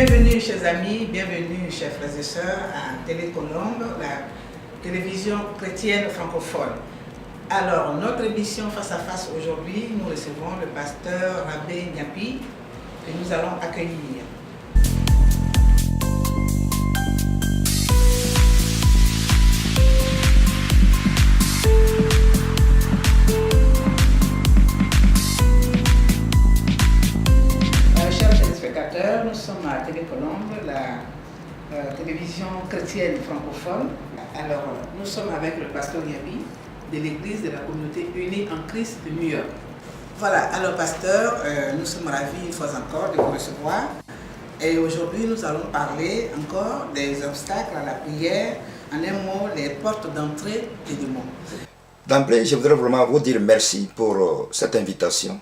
Bienvenue chers amis, bienvenue chers frères et sœurs à Télé Colombe, la télévision chrétienne francophone. Alors, notre émission Face à Face aujourd'hui, nous recevons le pasteur Rabé Nyapi que nous allons accueillir. Chers téléspectateurs, nous sommes à Télé Colombe, la télévision chrétienne francophone. Alors, nous sommes avec le pasteur Nyapi de l'église de la communauté unie en Christ de New York. Voilà, alors pasteur, nous sommes ravis une fois encore de vous recevoir. Et aujourd'hui, nous allons parler encore des obstacles à la prière, en un mot, les portes d'entrée des démons. D'emblée, je voudrais vraiment vous dire merci pour cette invitation,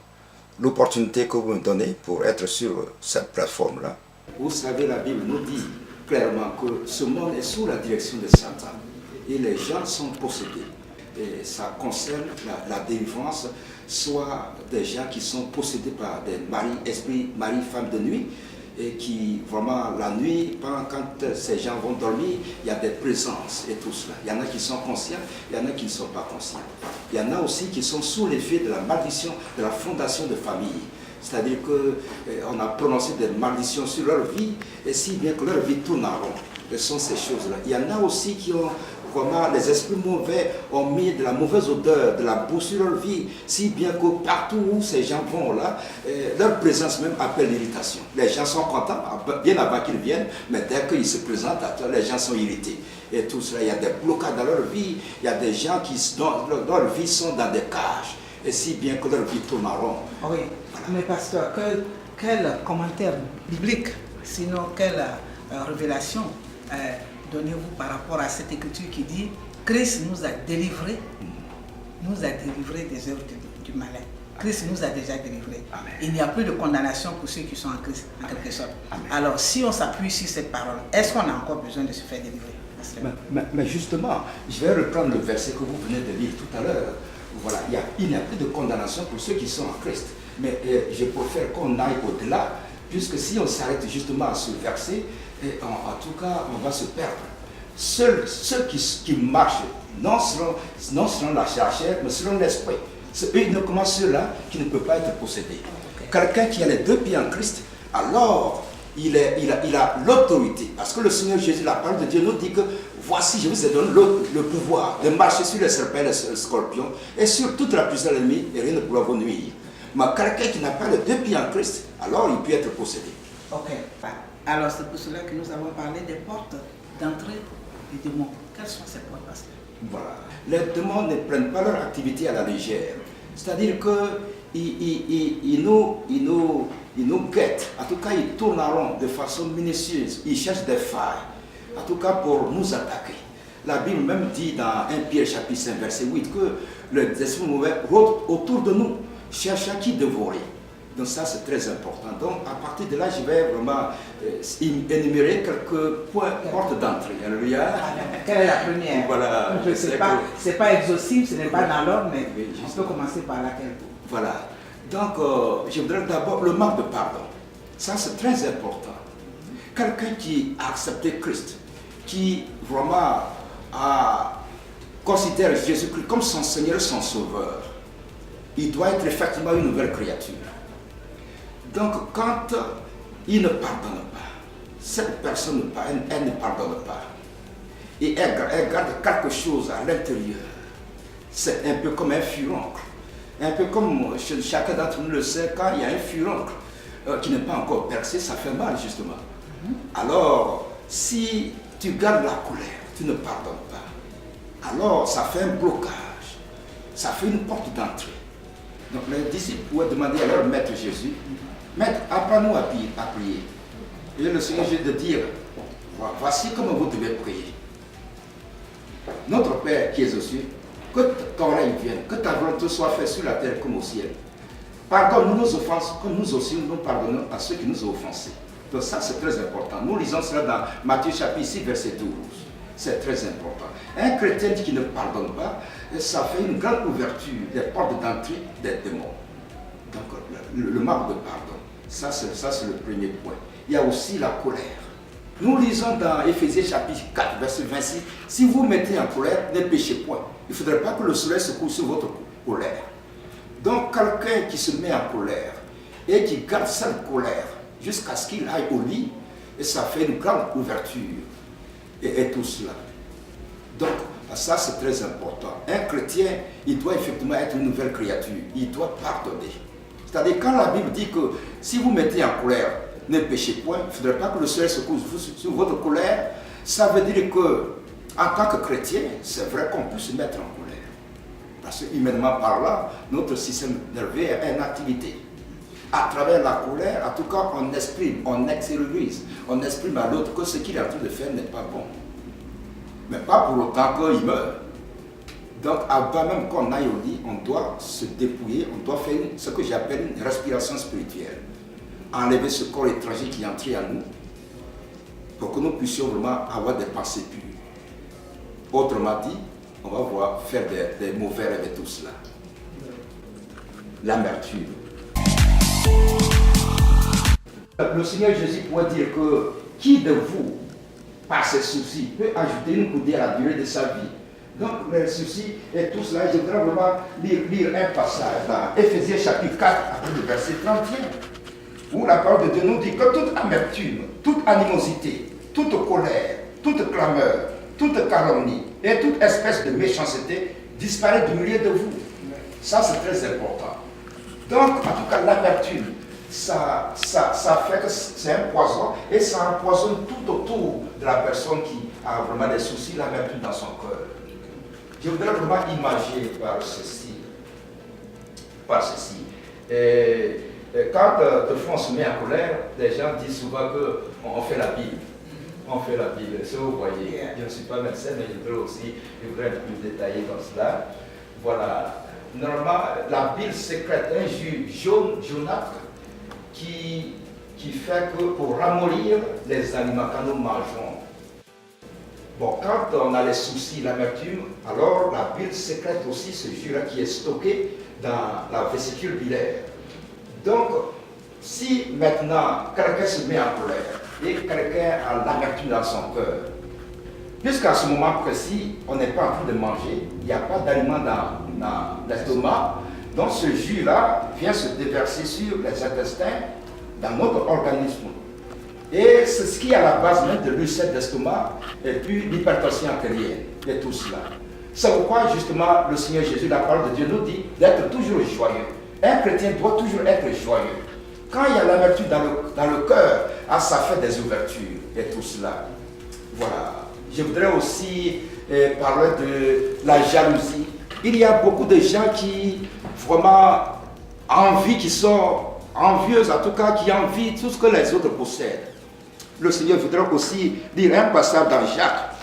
l'opportunité que vous me donnez pour être sur cette plateforme-là. Vous savez, la Bible nous dit clairement que ce monde est sous la direction de Satan et les gens sont possédés. Et ça concerne la délivrance, soit des gens qui sont possédés par des esprits, mari, femme de nuit, et qui vraiment la nuit, quand ces gens vont dormir, il y a des présences et tout cela. Il y en a qui sont conscients, il y en a qui ne sont pas conscients. Il y en a aussi qui sont sous l'effet de la malédiction de la fondation de famille. C'est-à-dire qu'on a prononcé des malédictions sur leur vie, et si bien que leur vie tourne en rond. Ce sont ces choses-là. Il y en a aussi qui ont vraiment, les esprits mauvais ont mis de la mauvaise odeur, de la boue sur leur vie, si bien que partout où ces gens vont là, leur présence même appelle l'irritation. Les gens sont contents, bien avant qu'ils viennent, mais dès qu'ils se présentent, les gens sont irrités. Et tout cela, il y a des blocages dans leur vie, il y a des gens qui, dans leur vie, sont dans des cages, et si bien que leur vie tourne en rond. Oui, voilà. Mais pasteur, quel commentaire biblique, sinon quelle révélation donnez-vous par rapport à cette écriture qui dit Christ nous a délivrés des œuvres du malin. Christ nous a déjà délivrés. Amen. Il n'y a plus de condamnation pour ceux qui sont en Christ, en quelque sorte. Amen. Alors, si on s'appuie sur cette parole, est-ce qu'on a encore besoin de se faire délivrer? Mais justement, je vais reprendre le verset que vous venez de lire tout à l'heure. Voilà, il n'y a plus de condamnation pour ceux qui sont en Christ. Mais je préfère qu'on aille au-delà, puisque si on s'arrête justement à ce verset, en tout cas, on va se perdre. Seuls ceux qui marchent, non selon la chair, mais selon l'esprit, c'est uniquement ceux-là qui ne peuvent pas être possédés. Quelqu'un qui a les deux pieds en Christ, alors il a l'autorité. Parce que le Seigneur Jésus, la parole de Dieu nous dit que voici, je vous ai donné le pouvoir de marcher sur les serpents et les scorpions et sur toute la puissance de l'ennemi, et rien ne pourra vous nuire. Mais quelqu'un qui n'a pas les deux pieds en Christ, alors il peut être possédé. Ok. Alors c'est pour cela que nous avons parlé des portes d'entrée des démons. Quelles sont ces portes, pasteur? Voilà. Les démons ne prennent pas leur activité à la légère. C'est-à-dire qu'ils nous guettent. En tout cas, ils tournent en rond de façon minutieuse. Ils cherchent des failles. En tout cas, pour nous attaquer. La Bible même dit dans 1 Pierre chapitre 5 verset 8 que les esprits mauvais rôdent autour de nous, cherchent à qui dévorer. Donc ça, c'est très important. Donc, à partir de là, je vais vraiment énumérer quelques portes d'entrée. Alléluia. Quelle est la première? Voilà. C'est pas exhaustif, ce n'est pas dans l'ordre, mais on peut commencer par laquelle? Voilà. Donc, je voudrais d'abord le manque de pardon. Ça, c'est très important. Quelqu'un qui a accepté Christ, qui vraiment considère Jésus-Christ comme son Seigneur, son Sauveur, il doit être effectivement une nouvelle créature. Donc, quand il ne pardonne pas, cette personne, elle ne pardonne pas. Et elle garde quelque chose à l'intérieur. C'est un peu comme un furoncle. Un peu comme chacun d'entre nous le sait, quand il y a un furoncle qui n'est pas encore percé, ça fait mal justement. Alors, si tu gardes la colère, tu ne pardonnes pas, alors ça fait un blocage. Ça fait une porte d'entrée. Donc les disciples pouvaient demander à leur maître Jésus, Maître, apprends-nous à prier. Et le Seigneur Jésus de dire, voici comment vous devez prier. Notre Père qui es aux cieux, que ton règne vienne, que ta volonté soit faite sur la terre comme au ciel. Pardonne-nous nos offenses, comme nous aussi nous pardonnons à ceux qui nous ont offensés. Donc ça c'est très important. Nous lisons cela dans Matthieu chapitre 6 verset 12. C'est très important. Un chrétien qui ne pardonne pas, ça fait une grande ouverture des portes d'entrée des démons. Donc le manque de pardon. Ça, c'est le premier point. il y a aussi la colère. Nous lisons dans Éphésiens chapitre 4, verset 26, si vous mettez en colère, ne péchez point. Il ne faudrait pas que le soleil se couche sur votre colère. Donc quelqu'un qui se met en colère et qui garde cette colère jusqu'à ce qu'il aille au lit, et ça fait une grande ouverture et tout cela. Donc ça c'est très important. Un chrétien, il doit effectivement être une nouvelle créature, il doit pardonner. C'est-à-dire quand la Bible dit que si vous mettez en colère, ne péchez point, il ne faudrait pas que le soleil se couche sur votre colère, ça veut dire que en tant que chrétien, c'est vrai qu'on peut se mettre en colère. Parce que humainement parlant, notre système nerveux est en activité. À travers la colère, en tout cas, on exprime, on extériorise, on exprime à l'autre que ce qu'il est en train de faire n'est pas bon. Mais pas pour autant qu'il meurt. Donc, avant même qu'on aille au lit, on doit se dépouiller, on doit faire ce que j'appelle une respiration spirituelle. Enlever ce corps étranger qui est entré en nous, pour que nous puissions vraiment avoir des pensées pures. Autrement dit, on va faire des mauvais rêves et tout cela. L'amertume. Le Seigneur Jésus pourrait dire que qui de vous, par ses soucis, peut ajouter une coudée à la durée de sa vie. Donc les soucis et tout cela, je voudrais vraiment lire un passage dans Éphésiens chapitre 4, après le verset 31, où la parole de Dieu nous dit que toute amertume, toute animosité, toute colère, toute clameur, toute calomnie et toute espèce de méchanceté disparaît du milieu de vous. Ça c'est très important. Donc en tout cas l'amertume, ça fait que c'est un poison et ça empoisonne tout autour de la personne qui a vraiment des soucis, l'amertume dans son cœur. Je voudrais vraiment imaginer par ceci. Quand de fois on se met en colère, les gens disent souvent qu'on fait la Bible. On fait la Bible. Ça vous voyez. Je ne suis pas médecin, mais je voudrais un peu plus détailler dans cela. Voilà. Normalement, la Bible sécrète un jus jaunâtre qui fait que pour ramollir les aliments quand nous mangeons. Bon, quand on a les soucis, l'amertume, alors la bile sécrète aussi ce jus-là qui est stocké dans la vésicule biliaire. Donc, si maintenant quelqu'un se met en colère et quelqu'un a l'amertume dans son cœur, puisqu'à ce moment précis, on n'est pas en train de manger, il n'y a pas d'aliment dans l'estomac, donc ce jus-là vient se déverser sur les intestins dans notre organisme. Et c'est ce qui est à la base même de l'ulcère d'estomac et puis l'hypertension artérielle et tout cela. C'est pourquoi justement le Seigneur Jésus, la parole de Dieu nous dit d'être toujours joyeux. Un chrétien doit toujours être joyeux. Quand il y a l'amertume dans le cœur, ça fait des ouvertures et tout cela. Voilà. Je voudrais aussi parler de la jalousie. Il y a beaucoup de gens qui vraiment envient, qui sont envieuses, en tout cas qui envient tout ce que les autres possèdent. Le Seigneur voudrait aussi lire un passage dans Jacques.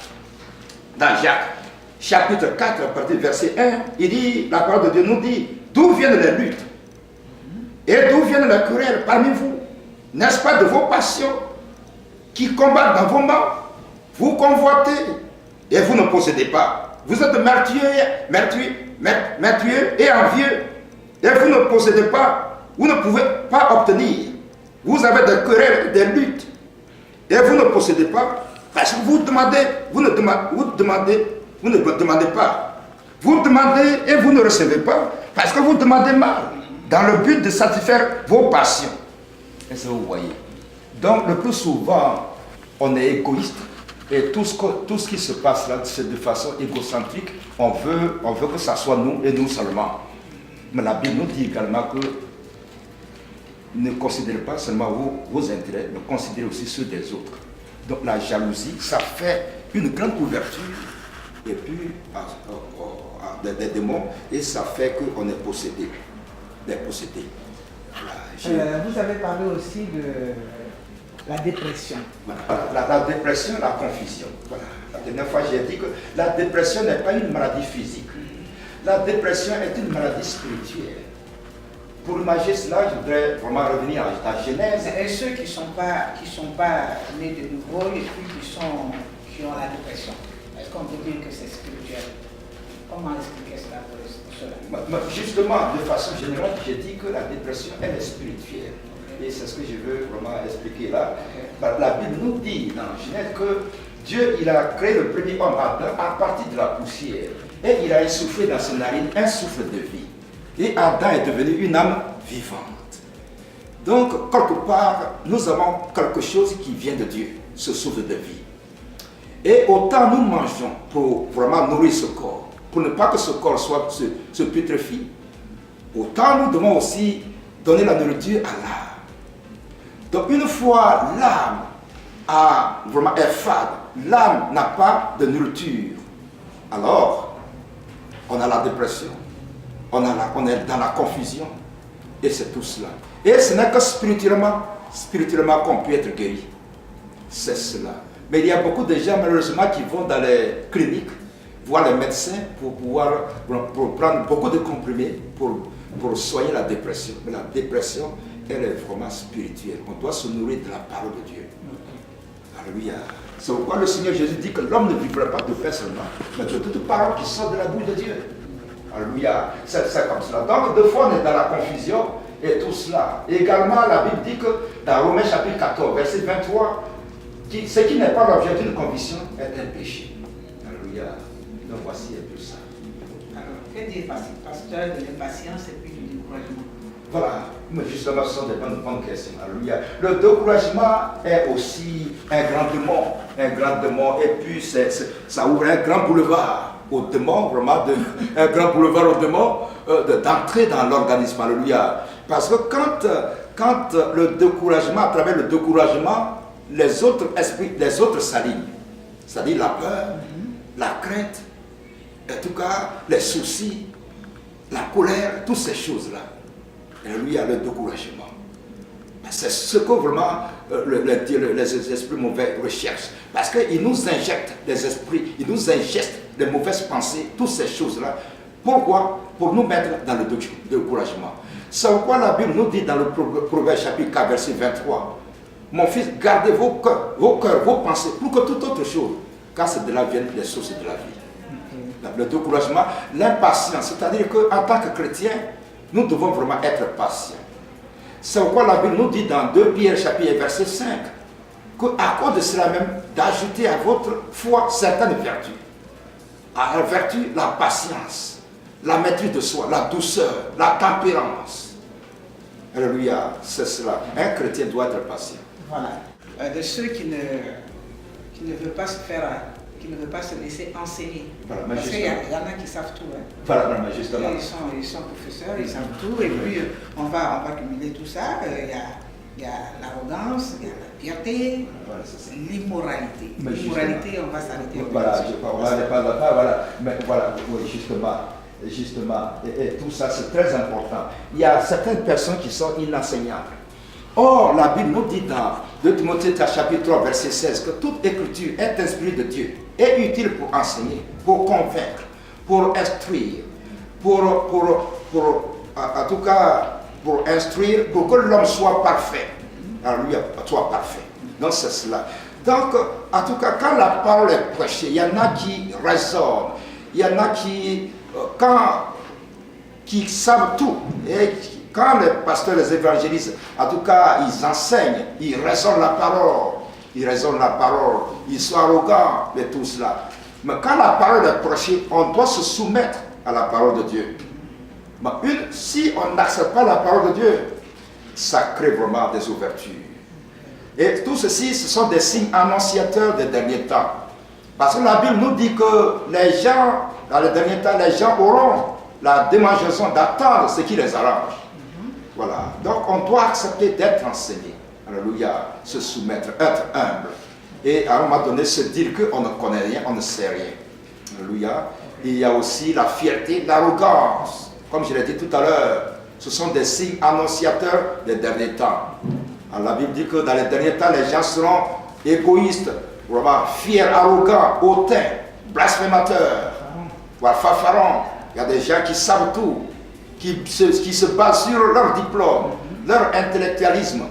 Dans Jacques, chapitre 4, à partir du verset 1, il dit, la parole de Dieu nous dit, d'où viennent les luttes et d'où viennent les querelles parmi vous? N'est-ce pas de vos passions qui combattent dans vos mains? Vous convoitez et vous ne possédez pas. Vous êtes meurtrieux et envieux et vous ne possédez pas. Vous ne pouvez pas obtenir. Vous avez des querelles, des luttes et vous ne possédez pas parce que vous demandez, vous ne demandez pas. Vous demandez et vous ne recevez pas parce que vous demandez mal dans le but de satisfaire vos passions. Est-ce que vous voyez? Donc le plus souvent, on est égoïste et tout ce qui se passe là, c'est de façon égocentrique. On veut que ça soit nous et nous seulement. Mais la Bible nous dit également que ne considérez pas seulement vos intérêts, mais considérez aussi ceux des autres. Donc la jalousie, ça fait une grande ouverture et puis des démons et ça fait qu'on est possédé. Voilà, vous avez parlé aussi de la dépression. Voilà. La dépression, la confusion. Voilà. La dernière fois, j'ai dit que la dépression n'est pas une maladie physique. La dépression est une maladie spirituelle. Pour imaginer cela, je voudrais vraiment revenir à la Genèse. Et ceux qui ne sont pas nés de nouveau et puis qui ont la dépression, est-ce qu'on peut dire que c'est spirituel? Comment expliquer cela pour cela? Justement, de façon générale, j'ai dit que la dépression, elle est spirituelle. et c'est ce que je veux vraiment expliquer là. La Bible nous dit dans Genèse que Dieu, il a créé le premier homme Adam à partir de la poussière. Et il a insufflé dans ses narines un souffle de vie. Et Adam est devenu une âme vivante. Donc, quelque part, nous avons quelque chose qui vient de Dieu, ce souffle de vie. Et autant nous mangeons pour vraiment nourrir ce corps, pour ne pas que ce corps se putrefie, autant nous devons aussi donner la nourriture à l'âme. Donc, une fois l'âme est fade, l'âme n'a pas de nourriture, alors on a la dépression, on est dans la confusion, et c'est tout cela. Et ce n'est que spirituellement qu'on peut être guéri. C'est cela. Mais il y a beaucoup de gens malheureusement qui vont dans les cliniques, voir les médecins pour prendre beaucoup de comprimés pour soigner la dépression. Mais la dépression, elle est vraiment spirituelle. On doit se nourrir de la parole de Dieu. Alléluia. C'est pourquoi le Seigneur Jésus dit que l'homme ne vivra pas de pain seulement, mais de toute parole qui sort de la bouche de Dieu. Alléluia. C'est comme cela. Donc, deux fois, on est dans la confusion et tout cela. Et également, la Bible dit que dans Romains chapitre 14, verset 23, ce qui n'est pas l'objet d'une conviction est un péché. Alléluia. Donc, voici un peu ça. Alors, que dire, pasteur, de l'impatience et puis du découragement? Voilà, mais justement, ce sont des bonnes questions. Alléluia. Le découragement est aussi un grand démon, et puis ça ouvre un grand boulevard au démon, vraiment, un grand boulevard au démon d'entrer dans l'organisme. Alléluia. Parce que quand le découragement, à travers le découragement, les autres esprits, les autres s'alignent, c'est-à-dire la peur, la crainte, en tout cas les soucis, la colère, toutes ces choses-là. Alléluia, le découragement. C'est ce que vraiment les esprits mauvais recherchent. Parce qu'ils nous injectent des esprits, ils nous injectent des mauvaises pensées, toutes ces choses-là. Pourquoi? Pour nous mettre dans le découragement. C'est pourquoi la Bible nous dit dans le Proverbe chapitre 4, verset 23, mon fils, gardez vos cœurs, vos pensées, plus que toute autre chose, car c'est de là viennent les sources de la vie. Le découragement, l'impatience, c'est-à-dire qu'en tant que chrétien, nous devons vraiment être patients. C'est pourquoi la Bible nous dit dans 2 Pierre chapitre verset 5, qu'à cause de cela même, d'ajouter à votre foi certaines vertus. À la vertu, la patience, la maîtrise de soi, la douceur, la tempérance. Alléluia, c'est cela. Un chrétien doit être patient. Voilà. De ceux qui ne veulent pas se faire, qui ne veulent pas se laisser enseigner. Voilà, parce qu'il y en a qui savent tout. Hein. Voilà, justement. Ils sont professeurs, ils savent tout, et puis on va cumuler tout ça. Il y a l'arrogance, il y a la fierté, voilà, l'immoralité. L'immoralité, on va s'arrêter. Voilà, on va aller par là, voilà. Mais voilà, oui, justement. Et tout ça, c'est très important. Il y a certaines personnes qui sont inenseignables. Or, la Bible nous dit dans 2 Timothée chapitre 3, verset 16, que toute écriture est inspirée de Dieu, est utile pour enseigner, pour convaincre, pour instruire, en tout cas, pour instruire, pour que l'homme soit parfait. Alors lui, soit parfait. Donc c'est cela. Donc, en tout cas, quand la parole est prêchée, il y en a qui raisonnent, il y en a qui savent tout. Et quand les pasteurs, les évangélistes, en tout cas, ils enseignent, ils raisonnent la parole, ils sont arrogants et tout cela. Mais quand la parole est prêchée, on doit se soumettre à la parole de Dieu. Mais si on n'accepte pas la parole de Dieu, ça crée vraiment des ouvertures. Et tout ceci, ce sont des signes annonciateurs des derniers temps. Parce que la Bible nous dit que les gens, dans les derniers temps, les gens auront la démangeaison d'attendre ce qui les arrange. Voilà. Donc on doit accepter d'être enseigné. Alléluia. Se soumettre, être humble. Et à un moment donné, se dire qu'on ne connaît rien, on ne sait rien. Alléluia. Il y a aussi la fierté, l'arrogance. Comme je l'ai dit tout à l'heure, ce sont des signes annonciateurs des derniers temps. Alors, la Bible dit que dans les derniers temps, les gens seront égoïstes, vraiment fiers, arrogants, hautains, blasphémateurs, voire fanfarons. Il y a des gens qui savent tout, qui se basent sur leur diplôme, leur intellectualisme.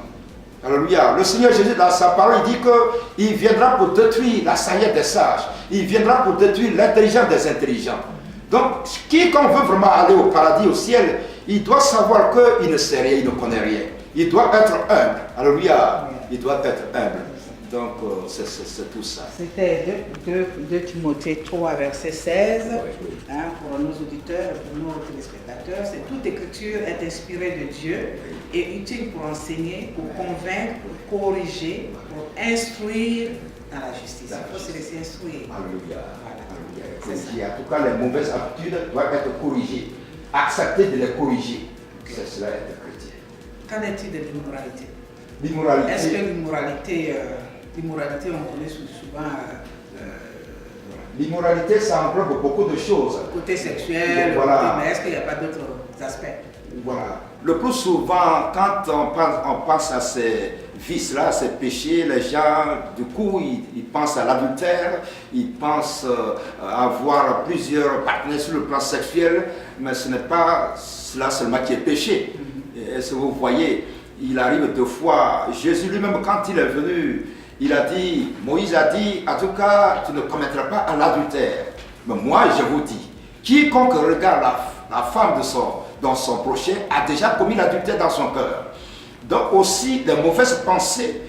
Alléluia. Le Seigneur Jésus, dans sa parole, il dit qu'il viendra pour détruire la sagesse des sages. Il viendra pour détruire l'intelligence des intelligents. Donc, quiconque veut vraiment aller au paradis, au ciel, il doit savoir qu'il ne sait rien, il ne connaît rien. Il doit être humble. Alléluia. Il doit être humble. Donc, c'est tout ça. C'était 2 Timothée 3, verset 16. Hein, pour nos auditeurs, pour nos téléspectateurs, c'est toute écriture est inspirée de Dieu et utile pour enseigner, pour convaincre, pour corriger, pour instruire dans la justice. Il faut se laisser instruire. Alléluia. Voilà. En tout cas, les mauvaises habitudes doivent être corrigées. Accepter de les corriger. C'est cela être chrétien. Qu'en est-il de l'immoralité? L'immoralité. Est-ce que l'immoralité, on connaît souvent l'immoralité, ça englobe beaucoup de choses. côté sexuel, Voilà. mais est-ce qu'il n'y a pas d'autres aspects? Voilà. Le plus souvent, quand on pense à ces vices-là, ces péchés, les gens, du coup, ils pensent à l'adultère, ils pensent à avoir plusieurs partenaires sur le plan sexuel, mais ce n'est pas cela seulement qui est péché. Et si vous voyez, il arrive deux fois, Jésus lui-même, quand il est venu, il a dit, Moïse a dit, en tout cas, tu ne commettras pas à l'adultère. Mais moi, je vous dis, quiconque regarde la femme dans son prochain a déjà commis l'adultère dans son cœur. Donc aussi, les mauvaises pensées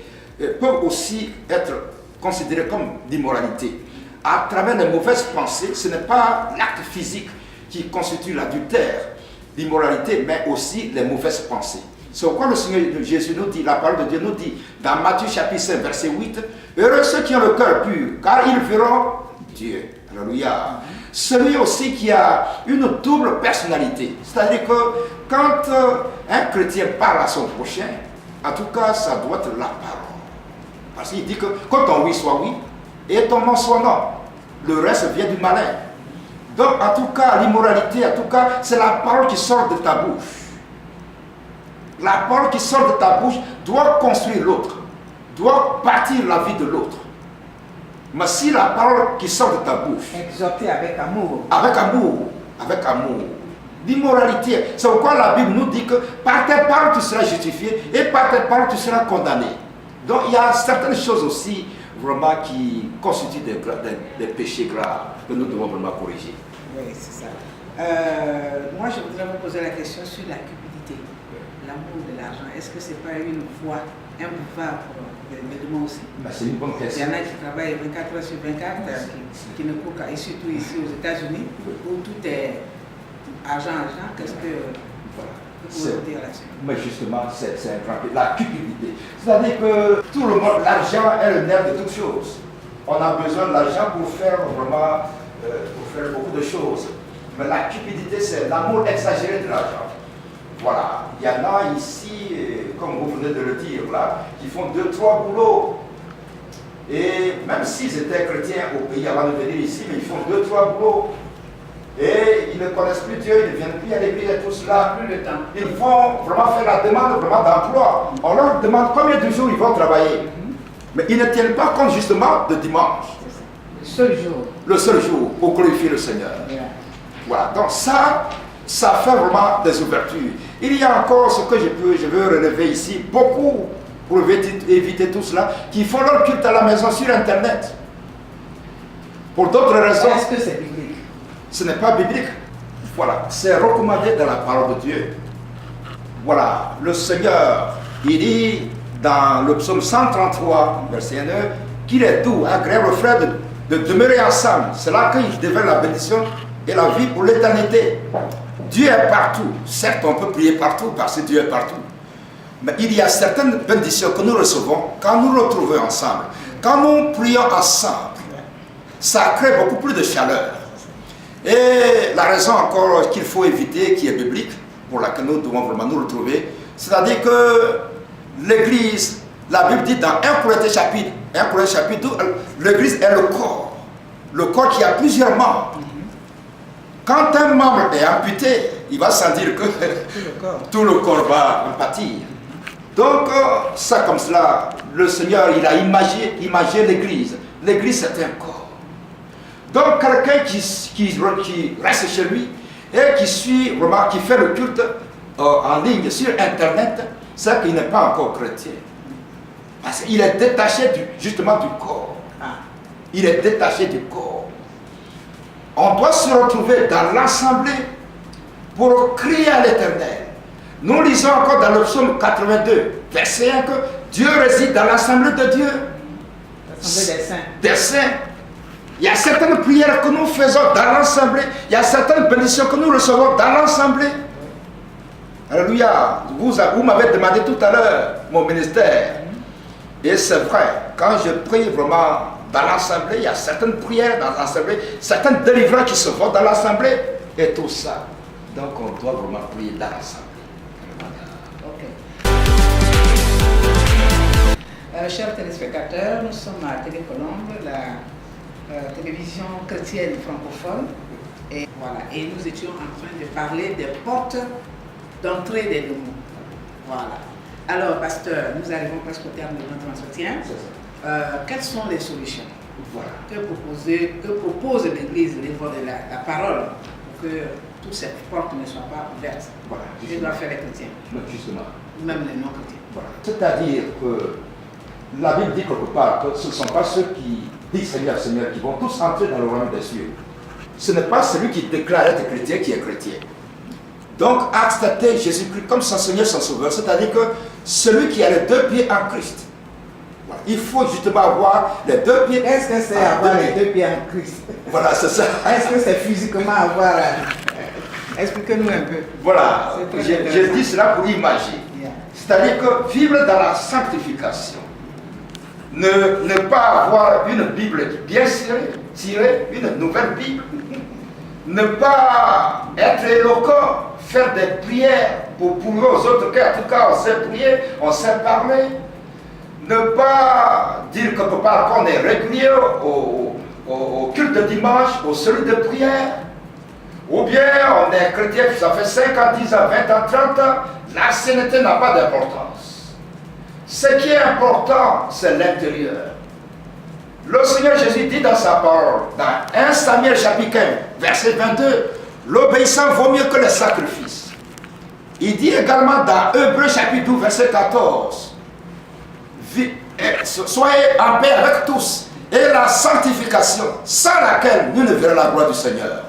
peuvent aussi être considérées comme d'immoralité. À travers les mauvaises pensées, ce n'est pas l'acte physique qui constitue l'adultère, l'immoralité, mais aussi les mauvaises pensées. C'est pourquoi le Seigneur Jésus nous dit, la parole de Dieu nous dit, dans Matthieu chapitre 5, verset 8, « Heureux ceux qui ont le cœur pur, car ils verront Dieu. » Alléluia. Celui aussi qui a une double personnalité. C'est-à-dire que quand un chrétien parle à son prochain, en tout cas, ça doit être la parole. Parce qu'il dit que quand ton oui soit oui, et ton non soit non, le reste vient du malin. Donc, en tout cas, l'immoralité, en tout cas, c'est la parole qui sort de ta bouche. La parole qui sort de ta bouche doit construire l'autre, doit bâtir la vie de l'autre. Mais si la parole qui sort de ta bouche, Exhorter avec amour. avec amour, avec amour, l'immoralité, c'est pourquoi la Bible nous dit que par tes paroles tu seras justifié et par tes paroles tu seras condamné. Donc il y a certaines choses aussi vraiment qui constituent des péchés graves que nous devons vraiment corriger. Oui, c'est ça. Moi, je voudrais vous poser la question sur la cupidité, l'amour de l'argent. Est-ce que ce n'est pas une voie, un pouvoir pour les musulmans aussi? C'est une bonne Il y question. en a qui travaillent 24 heures sur 24, qui ne courent qu'à, et surtout ici aux États-Unis, où tout est argent. Qu'est-ce que vous pouvez dire là-dessus? Mais justement, c'est un grand péché, la cupidité. C'est-à-dire que tout le monde, l'argent est le nerf de toutes choses. On a besoin de l'argent pour faire vraiment, pour faire beaucoup de choses. Mais la cupidité, c'est l'amour exagéré de l'argent. Voilà, il y en a ici, comme vous venez de le dire là, qui font 2-3 boulots. Et même s'ils étaient chrétiens au pays avant de venir ici, mais ils font 2-3 boulots. Et ils ne connaissent plus Dieu, ils ne viennent plus à l'église et tout cela. Plus le temps. Ils vont vraiment faire la demande vraiment d'emploi. On leur demande combien de jours ils vont travailler. Mais ils ne tiennent pas compte justement de dimanche. Le seul jour. Le seul jour pour glorifier le Seigneur. Yeah. Voilà, donc ça fait vraiment des ouvertures. Il y a encore ce que je veux relever ici, beaucoup, pour éviter tout cela, qui font leur culte à la maison sur Internet. Pour d'autres raisons. Est-ce que c'est biblique? Ce n'est pas biblique. Voilà, c'est recommandé dans la parole de Dieu. Voilà, le Seigneur, il dit dans le psaume 133, verset 1, qu'il est doux, agréable aux frères de demeurer ensemble. C'est là qu'il devient la bénédiction et la vie pour l'éternité. Dieu est partout. Certes, on peut prier partout parce que Dieu est partout. Mais il y a certaines bénédictions que nous recevons quand nous nous retrouvons ensemble. Quand nous prions ensemble, ça crée beaucoup plus de chaleur. Et la raison encore qu'il faut éviter, qui est biblique, pour laquelle nous devons vraiment nous retrouver, c'est-à-dire que l'Église, la Bible dit dans 1 Corinthiens chapitre 12, l'Église est le corps qui a plusieurs membres. Quand un membre est amputé, il va sentir que tout le corps va en pâtir. Donc, ça comme cela, le Seigneur, il a imagé l'Église. L'Église, c'est un corps. Donc, quelqu'un qui reste chez lui et qui suit vraiment, qui fait le culte en ligne sur Internet, c'est qu'il n'est pas encore chrétien. Parce qu'il est détaché justement du corps. Il est détaché du corps. On doit se retrouver dans l'assemblée pour crier à l'Éternel. Nous lisons encore dans le psaume 82, verset 1, que Dieu réside dans l'assemblée de Dieu. L'assemblée des saints. Des saints. Il y a certaines prières que nous faisons dans l'assemblée. Il y a certaines bénédictions que nous recevons dans l'assemblée. Alléluia. Vous m'avez demandé tout à l'heure mon ministère. Et c'est vrai, quand je prie vraiment dans l'assemblée, il y a certaines prières dans l'assemblée, certaines délivrances qui se font dans l'assemblée, et tout ça. Donc on doit vraiment prier dans l'assemblée. Chers téléspectateurs, nous sommes à Télé Colombe, la télévision chrétienne francophone. Et voilà, et nous étions en train de parler des portes d'entrée des démons. Voilà. Alors, pasteur, nous arrivons presque au terme de notre entretien. Quelles sont les solutions? Voilà. Que propose l'Église, l'œuvre de la parole, pour que toutes ces portes ne soient pas ouvertes? Voilà. Que doivent faire les chrétiens? Justement. Même les non-chrétiens. Voilà. C'est-à-dire que la Bible dit quelque part que ce ne sont pas ceux qui disent Seigneur, Seigneur, qui vont tous entrer dans le royaume des cieux. Ce n'est pas celui qui déclare être chrétien qui est chrétien. Donc, accepter Jésus-Christ comme son Seigneur, son Sauveur, c'est-à-dire que celui qui a les deux pieds en Christ. Voilà. Il faut justement avoir les deux pieds. Est-ce que c'est avoir les deux pieds en Christ? Voilà, c'est ça. Est-ce que c'est physiquement avoir... Expliquez-nous un peu. Voilà, je dis cela pour imaginer. Yeah. C'est-à-dire que vivre dans la sanctification, ne pas avoir une Bible bien tirée, une nouvelle Bible, ne pas être éloquent, faire des prières pour prouver aux autres qu'en tout cas on sait prier, on sait parler, ne pas dire quelque part qu'on est régulier au culte de dimanche, au salut de prière, ou bien on est chrétien, ça fait 5 ans, 10 ans, 20 ans, 30 ans, l'ancienneté n'a pas d'importance. Ce qui est important, c'est l'intérieur. Le Seigneur Jésus dit dans sa parole, dans 1 Samuel chapitre 1, verset 22, l'obéissance vaut mieux que le sacrifice. Il dit également dans Hébreux chapitre 12, verset 14, soyez en paix avec tous, et la sanctification, sans laquelle nous ne verrons la gloire du Seigneur.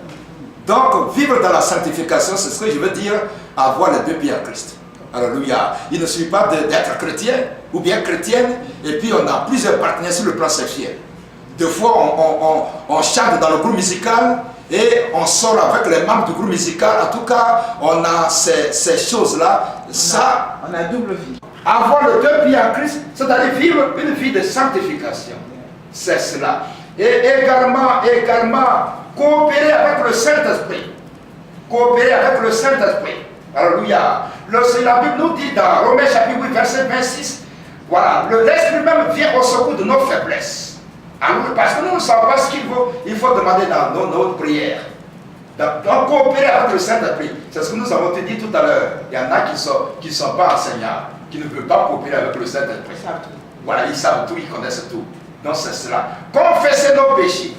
Donc, vivre dans la sanctification, c'est ce que je veux dire, avoir les deux pieds en Christ. Alléluia. Il ne suffit pas d'être chrétien ou bien chrétienne et puis on a plusieurs partenaires sur le plan sexuel. Des fois, on chante dans le groupe musical et on sort avec les membres du groupe musical. En tout cas, on a ces choses-là. On a double vie. Avoir les deux pieds en Christ, c'est-à-dire vivre une vie de sanctification. C'est cela. Et également, coopérer avec le Saint-Esprit. Coopérer avec le Saint-Esprit. Alléluia. La Bible nous dit dans Romains chapitre 8, verset 26, voilà, l'Esprit même vient au secours de nos faiblesses. Alors, parce que nous ne savons pas ce qu'il faut, il faut demander dans notre prière. Donc, coopérer avec le Saint-Esprit. C'est ce que nous avons dit tout à l'heure. Il y en a qui ne sont pas enseignants, qui ne veulent pas coopérer avec le Saint-Esprit. Voilà, ils savent tout, ils connaissent tout. Donc, c'est cela. Confesser nos péchés.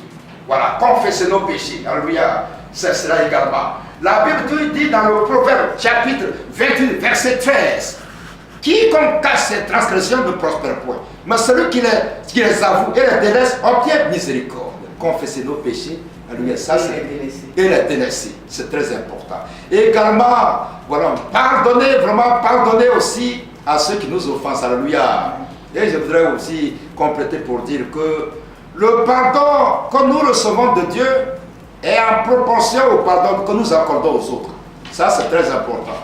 Voilà, confesser nos péchés. Alléluia. C'est cela également. La Bible dit dans le Proverbe chapitre 28, verset 13, quiconque cache ses transgressions ne prospère point, mais celui qui les avoue et les délaisse obtient miséricorde. Confesser nos péchés, alléluia, ça c'est et les délaisser, c'est très important. Et également, voilà, pardonner aussi à ceux qui nous offensent, alléluia. Et je voudrais aussi compléter pour dire que le pardon que nous recevons de Dieu est en proportion au pardon que nous accordons aux autres. Ça, c'est très important.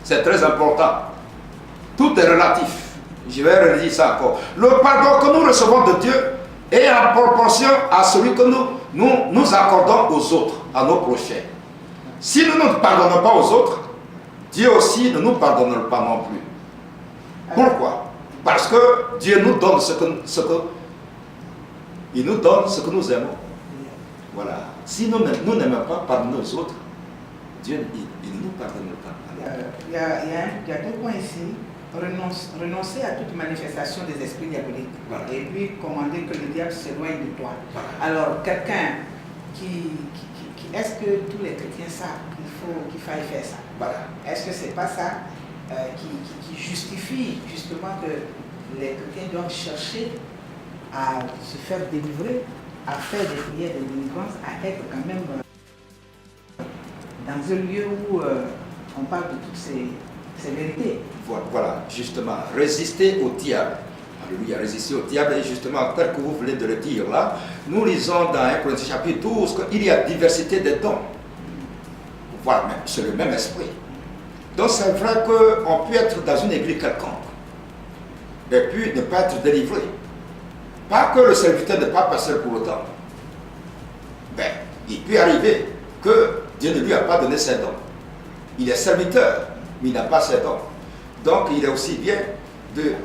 C'est très important. Tout est relatif. Je vais redire ça encore. Le pardon que nous recevons de Dieu est en proportion à celui que nous accordons aux autres, à nos prochains. Si nous ne pardonnons pas aux autres, Dieu aussi ne nous pardonnera pas non plus. Pourquoi? Parce que Dieu nous donne il nous donne ce que nous aimons. Voilà. Si nous n'aimons pas pardonner aux autres, Dieu il ne nous pardonnera pas. Il y a deux points ici. Renoncer à toute manifestation des esprits diaboliques. Voilà. Et puis commander que le diable s'éloigne de toi. Voilà. Alors, quelqu'un est-ce que tous les chrétiens savent qu'il faille faire ça? Voilà. Est-ce que c'est pas ça qui justifie justement que les chrétiens doivent chercher à se faire délivrer, à faire des prières de délivrance, à être quand même dans un lieu où on parle de toutes ces vérités. Voilà, justement, résister au diable. Alléluia, résister au diable. Et justement, tel que vous venez de le dire là, nous lisons dans 1 Corinthiens chapitre 12 qu'il y a diversité des dons. Voilà, mais c'est le même esprit. Donc c'est vrai qu'on peut être dans une église quelconque et puis ne pas être délivré. Pas que le serviteur n'est pas passé pour autant. Mais il peut arriver que Dieu ne lui a pas donné ses dons. Il est serviteur, mais il n'a pas ses dons. Donc il est aussi bien de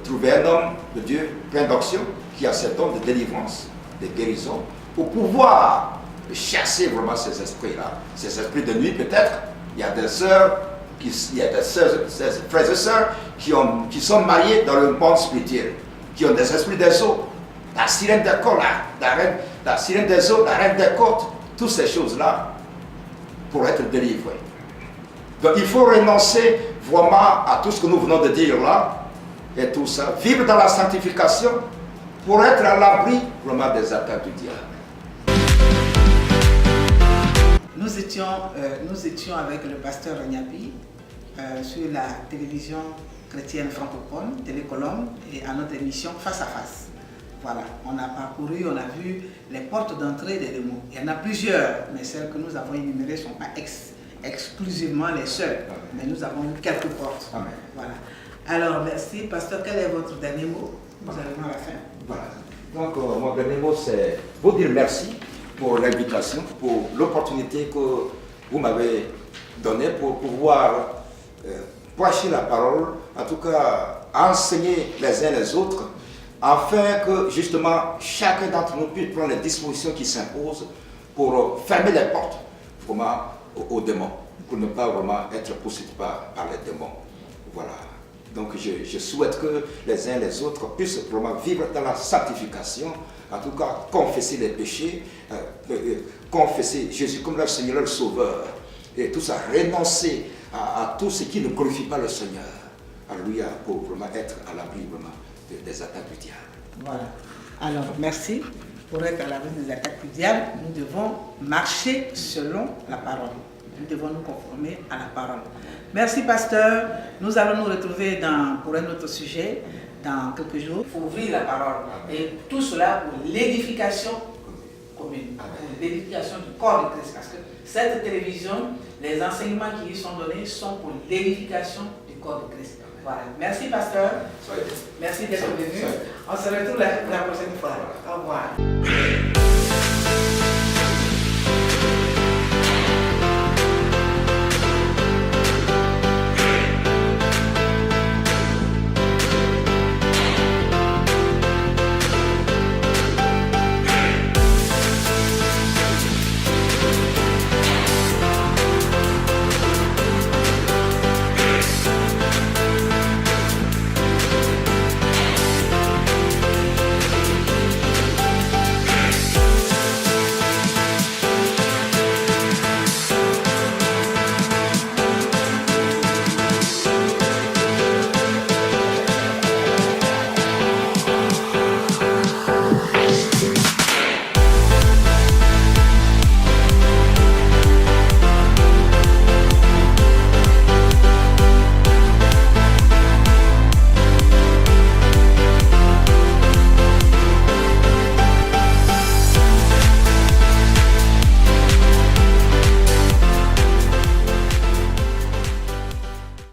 trouver un homme de Dieu plein d'action qui a ses dons de délivrance, de guérison, pour pouvoir chasser vraiment ces esprits-là. Ces esprits de nuit peut-être. Il y a des sœurs, des frères et sœurs qui sont mariés dans le monde spirituel, qui ont des esprits des eaux, la sirène des côtes, la sirène des eaux, la reine des côtes, toutes ces choses-là pour être délivrés. Donc il faut renoncer vraiment à tout ce que nous venons de dire là, et tout ça, vivre dans la sanctification pour être à l'abri vraiment des attaques du diable. Nous étions avec le pasteur Nyabi sur la télévision chrétienne francophone, Télécolombe, et à notre émission Face à Face. Voilà, on a parcouru, on a vu les portes d'entrée des démons. Il y en a plusieurs, mais celles que nous avons énumérées ne sont pas exclusivement les seules, mais nous avons eu quelques portes. Amen. Voilà. Alors, merci. Pasteur, quel est votre dernier mot? Nous arrivons à la fin. Voilà. Donc, mon dernier mot, c'est vous dire merci pour l'invitation, pour l'opportunité que vous m'avez donnée pour pouvoir prêcher la parole, en tout cas enseigner les uns les autres, afin que justement chacun d'entre nous puisse prendre les dispositions qui s'imposent pour fermer les portes vraiment aux démons, pour ne pas vraiment être poursuivis par les démons. Voilà. Donc je souhaite que les uns les autres puissent vraiment vivre dans la sanctification, en tout cas confesser les péchés, confesser Jésus comme leur Seigneur, leur Sauveur, et tout ça, renoncer à tout ce qui ne glorifie pas le Seigneur. Alléluia, pour vraiment être à l'abri vraiment des attaques du diable. Voilà. Alors, merci. Pour être à l'abri des attaques du diable, nous devons marcher selon la parole. Nous devons nous conformer à la parole. Merci, pasteur. Nous allons nous retrouver pour un autre sujet dans quelques jours. Il faut ouvrir la parole. Et tout cela pour l'édification commune, pour l'édification du corps de Christ. Parce que cette télévision, les enseignements qui y sont donnés sont pour l'édification du corps de Christ. Voilà. Merci, pasteur. Merci d'être venu. On se retrouve la prochaine fois. Au revoir.